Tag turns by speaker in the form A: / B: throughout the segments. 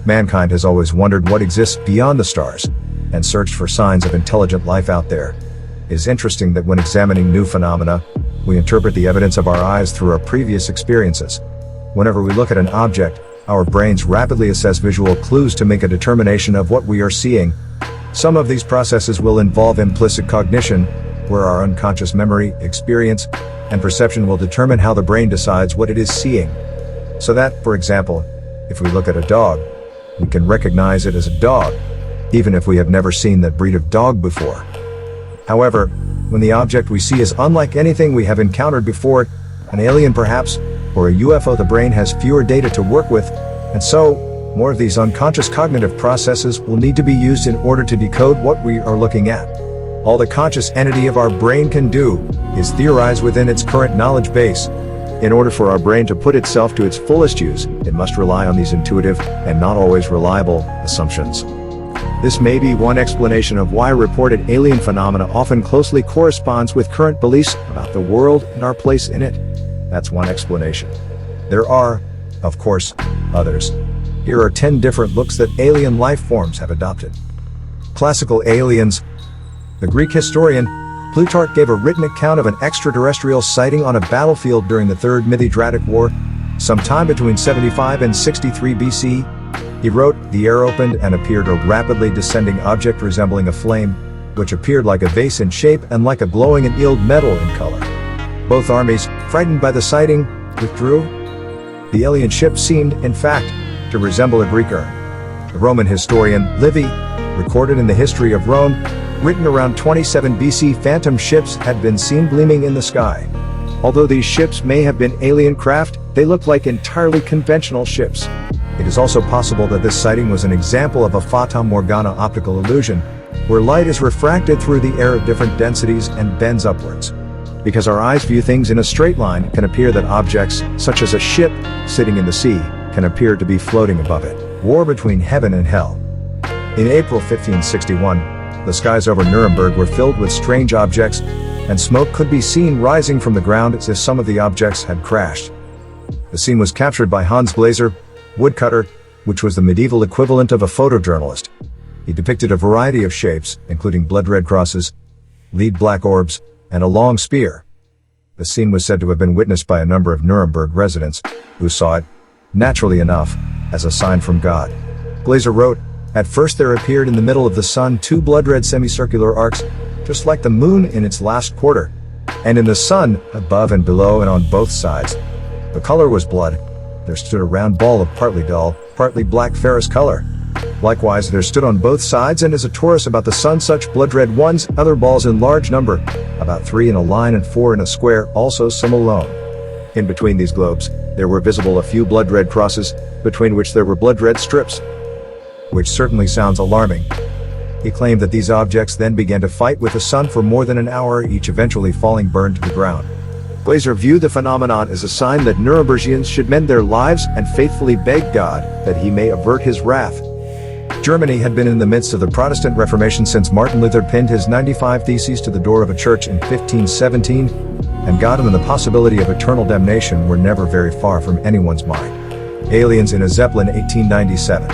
A: Mankind has always wondered what exists beyond the stars, and searched for signs of intelligent life out there. It is interesting that when examining new phenomena, we interpret the evidence of our eyes through our previous experiences. Whenever we look at an object, our brains rapidly assess visual clues to make a determination of what we are seeing. Some of these processes will involve implicit cognition, where our unconscious memory, experience, and perception will determine how the brain decides what it is seeing. So that, for example, if we look at a dog, we can recognize it as a dog, even if we have never seen that breed of dog before. However, when the object we see is unlike anything we have encountered before, an alien perhaps, or a UFO, the brain has fewer data to work with, and so, more of these unconscious cognitive processes will need to be used in order to decode what we are looking at. All the conscious entity of our brain can do is theorize within its current knowledge base. In order for our brain to put itself to its fullest use, it must rely on these intuitive, and not always reliable, assumptions. This may be one explanation of why reported alien phenomena often closely corresponds with current beliefs about the world and our place in it. That's one explanation. There are, of course, others. Here are 10 different looks that alien life forms have adopted. Classical aliens. The Greek historian Plutarch gave a written account of an extraterrestrial sighting on a battlefield during the Third Mithridatic War, sometime between 75 and 63 BC. He wrote, "The air opened and appeared a rapidly descending object resembling a flame, which appeared like a vase in shape and like a glowing annealed metal in color. Both armies, frightened by the sighting, withdrew. The alien ship seemed, in fact, to resemble a Greek urn." The Roman historian Livy recorded in the History of Rome, written around 27 BC, phantom ships had been seen gleaming in the sky. Although these ships may have been alien craft, they looked like entirely conventional ships. It is also possible that this sighting was an example of a Fata Morgana optical illusion, where light is refracted through the air at different densities and bends upwards. Because our eyes view things in a straight line, it can appear that objects, such as a ship sitting in the sea, can appear to be floating above it. War between heaven and hell. In April 1561, the skies over Nuremberg were filled with strange objects, and smoke could be seen rising from the ground as if some of the objects had crashed. The scene was captured by Hans Glaser, woodcutter, which was the medieval equivalent of a photojournalist. He depicted a variety of shapes, including blood-red crosses, lead black orbs, and a long spear. The scene was said to have been witnessed by a number of Nuremberg residents, who saw it, naturally enough, as a sign from God. Glaser wrote, "At first there appeared in the middle of the sun 2 blood-red semicircular arcs, just like the moon in its last quarter, and in the sun, above and below and on both sides. The color was blood. There stood a round ball of partly dull, partly black ferrous color. Likewise there stood on both sides and as a torus about the sun such blood-red ones, other balls in large number, about 3 in a line and 4 in a square, also some alone. In between these globes, there were visible a few blood-red crosses, between which there were blood-red strips." Which certainly sounds alarming. He claimed that these objects then began to fight with the sun for more than an hour, each eventually falling burned to the ground. Glaser viewed the phenomenon as a sign that Nurembergians should mend their lives and faithfully beg God that he may avert his wrath. Germany had been in the midst of the Protestant Reformation since Martin Luther pinned his 95 Theses to the door of a church in 1517, and God and the possibility of eternal damnation were never very far from anyone's mind. Aliens in a Zeppelin, 1897.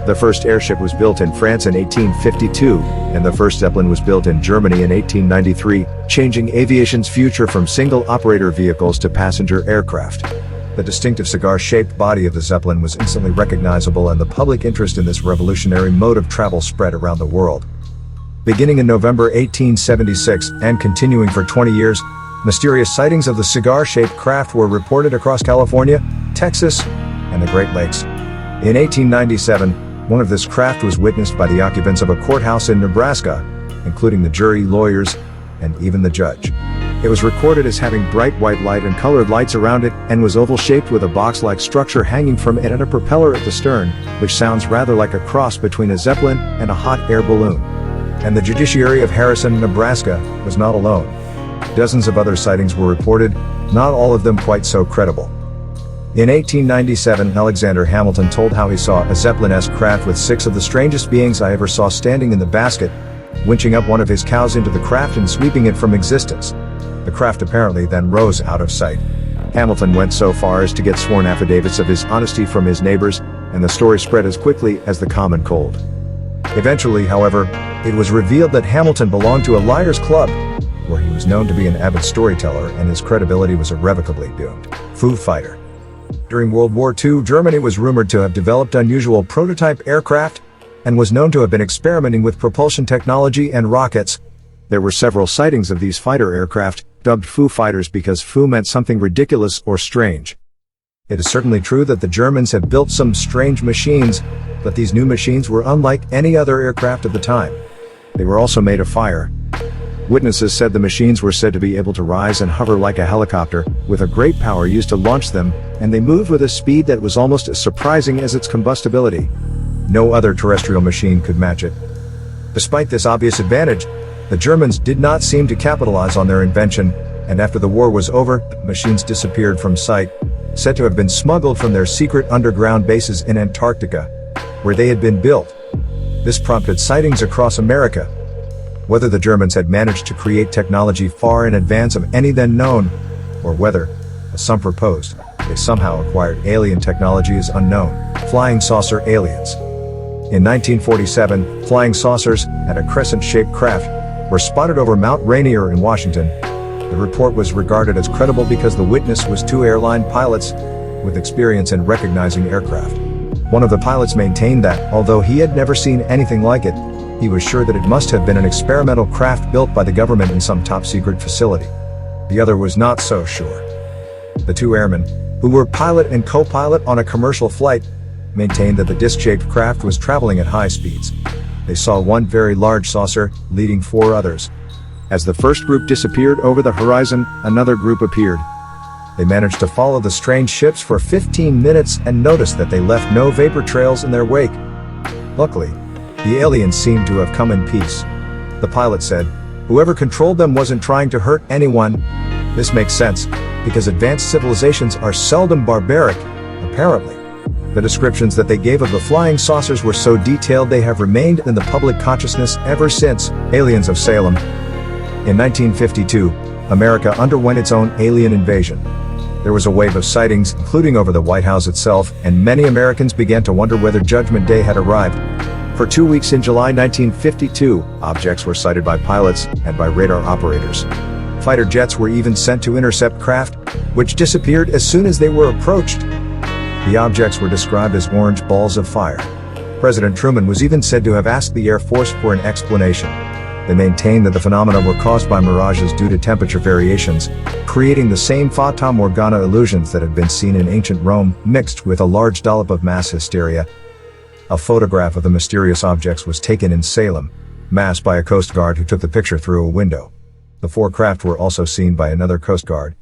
A: The first airship was built in France in 1852, and the first Zeppelin was built in Germany in 1893, changing aviation's future from single-operator vehicles to passenger aircraft. The distinctive cigar-shaped body of the Zeppelin was instantly recognizable, and the public interest in this revolutionary mode of travel spread around the world. Beginning in November 1876 and continuing for 20 years, mysterious sightings of the cigar-shaped craft were reported across California, Texas, and the Great Lakes. In 1897, one of this craft was witnessed by the occupants of a courthouse in Nebraska, including the jury, lawyers, and even the judge. It was recorded as having bright white light and colored lights around it, and was oval-shaped with a box-like structure hanging from it and a propeller at the stern, which sounds rather like a cross between a Zeppelin and a hot air balloon. And the judiciary of Harrison, Nebraska, was not alone. Dozens of other sightings were reported, not all of them quite so credible. In 1897, Alexander Hamilton told how he saw a Zeppelin-esque craft with 6 of the strangest beings I ever saw standing in the basket, winching up one of his cows into the craft and sweeping it from existence. The craft apparently then rose out of sight. Hamilton went so far as to get sworn affidavits of his honesty from his neighbors, and the story spread as quickly as the common cold. Eventually, however, it was revealed that Hamilton belonged to a liars' club, where he was known to be an avid storyteller and his credibility was irrevocably doomed. Foo Fighter. During World War II, Germany was rumored to have developed unusual prototype aircraft and was known to have been experimenting with propulsion technology and rockets. There were several sightings of these fighter aircraft, dubbed Foo Fighters because Foo meant something ridiculous or strange. It is certainly true that the Germans have built some strange machines, but these new machines were unlike any other aircraft of the time. They were also made of fire. Witnesses said the machines were said to be able to rise and hover like a helicopter, with a great power used to launch them, and they moved with a speed that was almost as surprising as its combustibility. No other terrestrial machine could match it. Despite this obvious advantage, the Germans did not seem to capitalize on their invention, and after the war was over, the machines disappeared from sight, said to have been smuggled from their secret underground bases in Antarctica, where they had been built. This prompted sightings across America. Whether the Germans had managed to create technology far in advance of any then known, or whether, as some proposed, they somehow acquired alien technology is unknown. Flying saucer aliens. In 1947, flying saucers and a crescent-shaped craft were spotted over Mount Rainier in Washington. The report was regarded as credible because the witness was two airline pilots with experience in recognizing aircraft. One of the pilots maintained that, although he had never seen anything like it, he was sure that it must have been an experimental craft built by the government in some top-secret facility. The other was not so sure. The two airmen, who were pilot and co-pilot on a commercial flight, maintained that the disc-shaped craft was traveling at high speeds. They saw one very large saucer, leading four others. As the first group disappeared over the horizon, another group appeared. They managed to follow the strange ships for 15 minutes and noticed that they left no vapor trails in their wake. Luckily, the aliens seemed to have come in peace. The pilot said, "Whoever controlled them wasn't trying to hurt anyone." This makes sense, because advanced civilizations are seldom barbaric, apparently. The descriptions that they gave of the flying saucers were so detailed they have remained in the public consciousness ever since. Aliens of Salem. In 1952, America underwent its own alien invasion. There was a wave of sightings, including over the White House itself, and many Americans began to wonder whether Judgment Day had arrived. For 2 weeks in July 1952, objects were sighted by pilots and by radar operators. Fighter jets were even sent to intercept craft, which disappeared as soon as they were approached. The objects were described as orange balls of fire. President Truman was even said to have asked the Air Force for an explanation. They maintained that the phenomena were caused by mirages due to temperature variations, creating the same Fata Morgana illusions that had been seen in ancient Rome, mixed with a large dollop of mass hysteria. A photograph of the mysterious objects was taken in Salem, Mass by a Coast Guard who took the picture through a window. The four craft were also seen by another Coast Guard.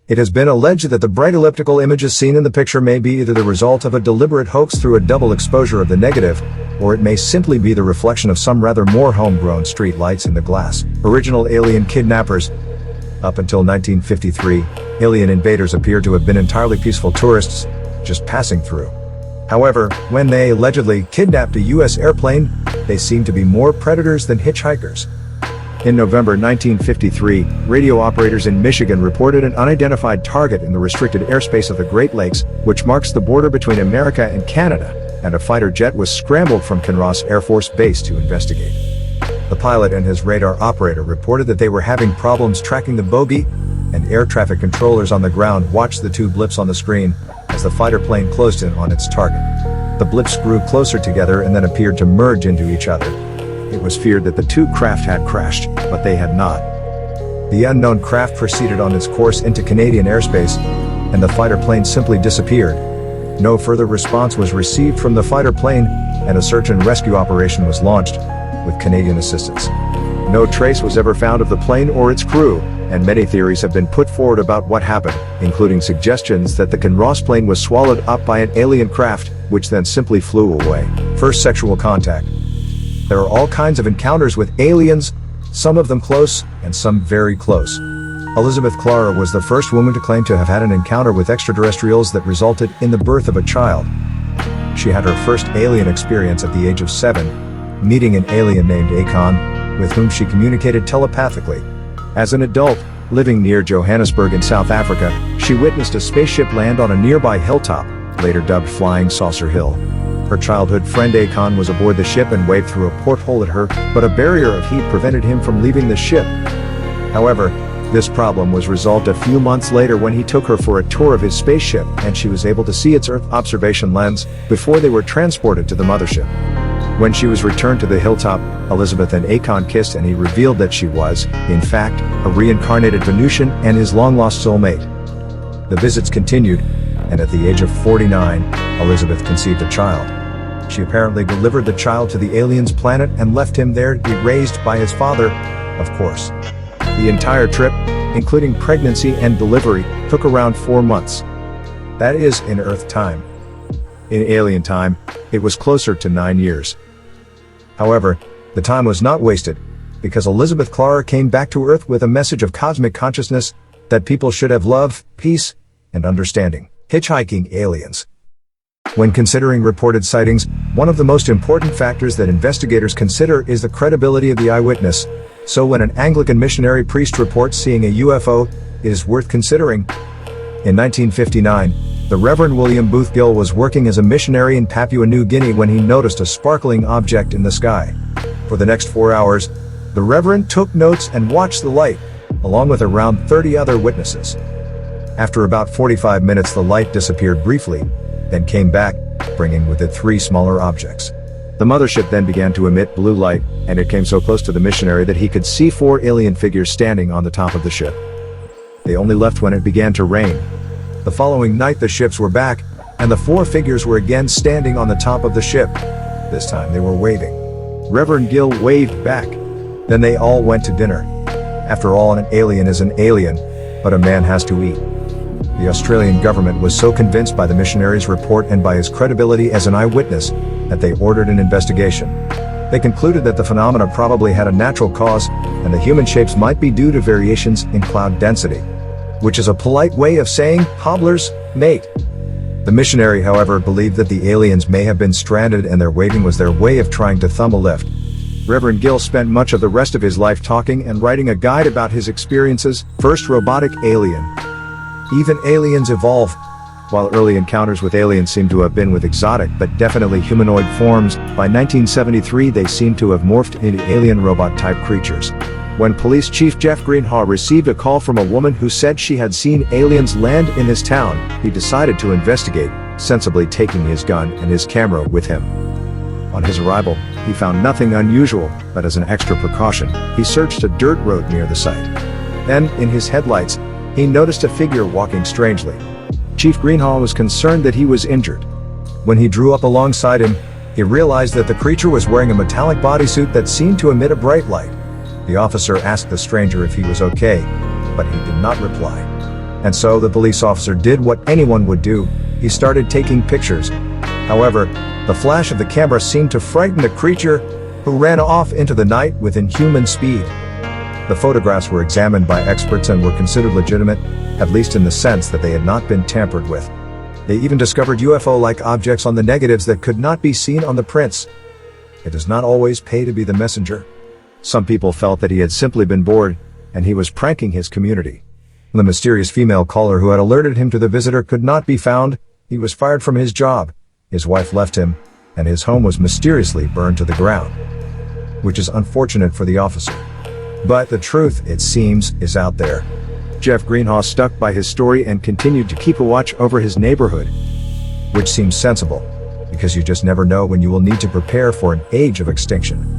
A: It has been alleged that the bright elliptical images seen in the picture may be either the result of a deliberate hoax through a double exposure of the negative, or it may simply be the reflection of some rather more homegrown street lights in the glass. Original alien kidnappers. Up until 1953, alien invaders appeared to have been entirely peaceful tourists, just passing through. However, when they allegedly kidnapped a U.S. airplane, they seemed to be more predators than hitchhikers. In November 1953, radio operators in Michigan reported an unidentified target in the restricted airspace of the Great Lakes, which marks the border between America and Canada, and a fighter jet was scrambled from Kinross Air Force Base to investigate. The pilot and his radar operator reported that they were having problems tracking the bogey, and air traffic controllers on the ground watched the two blips on the screen as the fighter plane closed in on its target. The blips grew closer together and then appeared to merge into each other. It was feared that the two craft had crashed, but they had not. The unknown craft proceeded on its course into Canadian airspace, and the fighter plane simply disappeared. No further response was received from the fighter plane, and a search and rescue operation was launched, with Canadian assistance. No trace was ever found of the plane or its crew, and many theories have been put forward about what happened, including suggestions that the Kinross plane was swallowed up by an alien craft, which then simply flew away. First sexual contact. There are all kinds of encounters with aliens, some of them close, and some very close. Elizabeth Clara was the first woman to claim to have had an encounter with extraterrestrials that resulted in the birth of a child. She had her first alien experience at the age of 7, meeting an alien named Akon, with whom she communicated telepathically. As an adult, living near Johannesburg in South Africa, she witnessed a spaceship land on a nearby hilltop, later dubbed Flying Saucer Hill. Her childhood friend Akon was aboard the ship and waved through a porthole at her, but a barrier of heat prevented him from leaving the ship. However, this problem was resolved a few months later when he took her for a tour of his spaceship and she was able to see its Earth observation lens before they were transported to the mothership. When she was returned to the hilltop, Elizabeth and Akon kissed and he revealed that she was, in fact, a reincarnated Venusian and his long-lost soulmate. The visits continued, and at the age of 49, Elizabeth conceived a child. She apparently delivered the child to the aliens' planet and left him there to be raised by his father, of course. The entire trip, including pregnancy and delivery, took around 4 months. That is in Earth time. In alien time, it was closer to 9 years. However, the time was not wasted, because Elizabeth Clara came back to Earth with a message of cosmic consciousness that people should have love, peace, and understanding. Hitchhiking Aliens. When considering reported sightings, one of the most important factors that investigators consider is the credibility of the eyewitness. So when an Anglican missionary priest reports seeing a UFO, it is worth considering. In 1959, the Reverend William Booth Gill was working as a missionary in Papua New Guinea when he noticed a sparkling object in the sky. For the next 4 hours, the Reverend took notes and watched the light, along with around 30 other witnesses. After about 45 minutes, the light disappeared briefly, then came back, bringing with it 3 smaller objects. The mothership then began to emit blue light, and it came so close to the missionary that he could see 4 alien figures standing on the top of the ship. They only left when it began to rain. The following night the ships were back, and the 4 figures were again standing on the top of the ship. This time they were waving. Reverend Gill waved back. Then they all went to dinner. After all, an alien is an alien, but a man has to eat. The Australian government was so convinced by the missionary's report and by his credibility as an eyewitness that they ordered an investigation. They concluded that the phenomena probably had a natural cause, and the human shapes might be due to variations in cloud density, which is a polite way of saying, "Hobbler's mate." The missionary, however, believed that the aliens may have been stranded and their waving was their way of trying to thumb a lift. Reverend Gill spent much of the rest of his life talking and writing a guide about his experiences. First robotic alien. Even aliens evolve. While early encounters with aliens seem to have been with exotic but definitely humanoid forms, by 1973 they seem to have morphed into alien robot-type creatures. When Police Chief Jeff Greenhaw received a call from a woman who said she had seen aliens land in his town, he decided to investigate, sensibly taking his gun and his camera with him. On his arrival, he found nothing unusual, but as an extra precaution, he searched a dirt road near the site. Then, in his headlights, he noticed a figure walking strangely. Chief Greenhaw was concerned that he was injured. When he drew up alongside him, he realized that the creature was wearing a metallic bodysuit that seemed to emit a bright light. The officer asked the stranger if he was okay, but he did not reply. And so the police officer did what anyone would do. He started taking pictures. However, the flash of the camera seemed to frighten the creature, who ran off into the night with inhuman speed. The photographs were examined by experts and were considered legitimate, at least in the sense that they had not been tampered with. They even discovered UFO-like objects on the negatives that could not be seen on the prints. It does not always pay to be the messenger. Some people felt that he had simply been bored, and he was pranking his community. The mysterious female caller who had alerted him to the visitor could not be found. He was fired from his job. His wife left him, and his home was mysteriously burned to the ground. Which is unfortunate for the officer. But the truth, it seems, is out there. Jeff Greenhaw stuck by his story and continued to keep a watch over his neighborhood. Which seems sensible, because you just never know when you will need to prepare for an age of extinction.